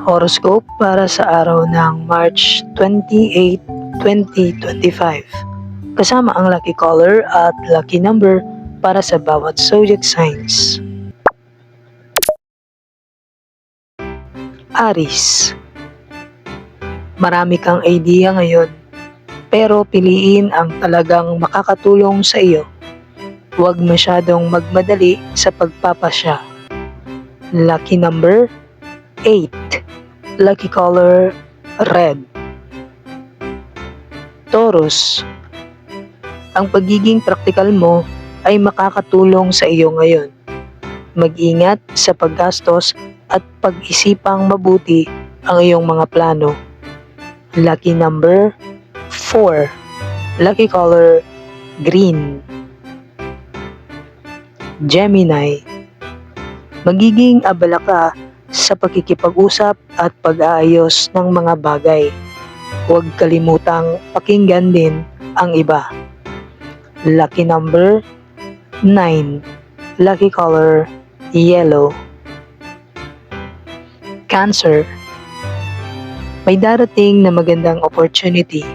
Horoscope para sa araw ng March 28, 2025. Kasama ang lucky color at lucky number para sa bawat zodiac signs. Aries. Marami kang idea ngayon, pero piliin ang talagang makakatulong sa iyo. Huwag masyadong magmadali sa pagpapasya. Lucky number 8. Lucky color red. Taurus. Ang pagiging praktikal mo ay makakatulong sa iyo ngayon. Mag-ingat sa paggastos at pag-isipang mabuti ang iyong mga plano. Lucky number 4. Lucky color green. Gemini. Magiging abala ka sa pakikipag-usap at pag-aayos ng mga bagay. Huwag kalimutang pakinggan din ang iba. Lucky number 9. Lucky color yellow. Cancer. May darating na magandang opportunity,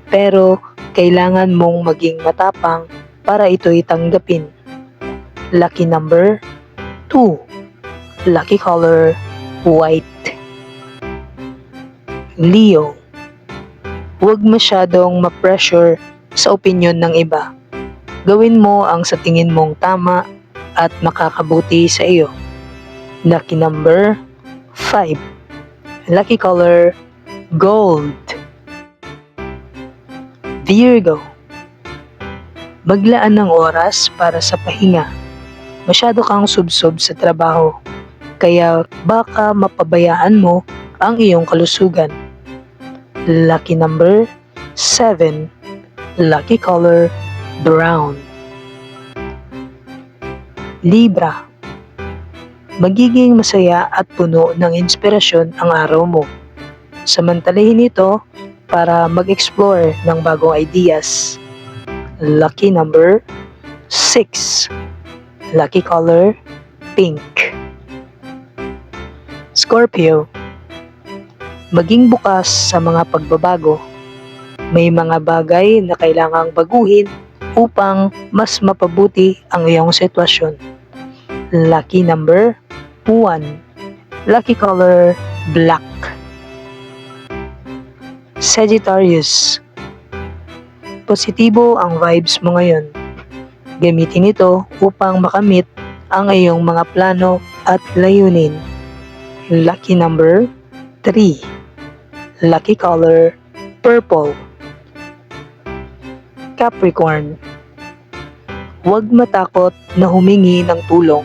pero kailangan mong maging matapang para ito'y tanggapin. Lucky number 2. Lucky color white. Leo. Huwag masyadong ma-pressure sa opinyon ng iba. Gawin mo ang sa tingin mong tama at makakabuti sa iyo. Lucky number 5. Lucky color gold. Virgo. Maglaan ng oras para sa pahinga. Masyado kang subsob sa trabaho, kaya baka mapabayaan mo ang iyong kalusugan. Lucky number 7. Lucky color brown. Libra. Magiging masaya at puno ng inspirasyon ang araw mo. Samantalahin ito para mag-explore ng bagong ideas. Lucky number 6. Lucky color pink. Scorpio. Maging bukas sa mga pagbabago. May mga bagay na kailangang baguhin upang mas mapabuti ang iyong sitwasyon. Lucky number 1. Lucky color black. Sagittarius. Positibo ang vibes mo ngayon. Gamitin ito upang makamit ang iyong mga plano at layunin. Lucky number 3. Lucky color purple. Capricorn. Huwag matakot na humingi ng tulong.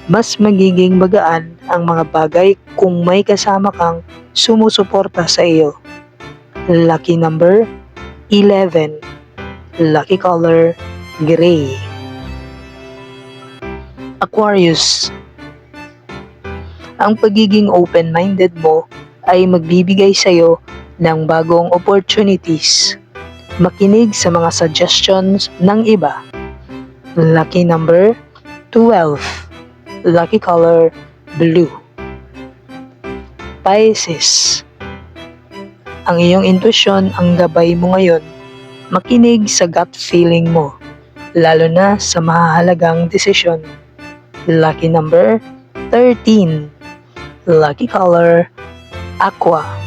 Mas magiging magaan ang mga bagay kung may kasama kang sumusuporta sa iyo. Lucky number 11. Lucky color gray. Aquarius. Ang pagiging open-minded mo ay magbibigay sa iyo ng bagong opportunities. Makinig sa mga suggestions ng iba. Lucky number 12. Lucky color blue. Pisces. Ang iyong intuition ang gabay mo ngayon. Makinig sa gut feeling mo, lalo na sa mahahalagang desisyon. Lucky number 13. Lucky color aqua.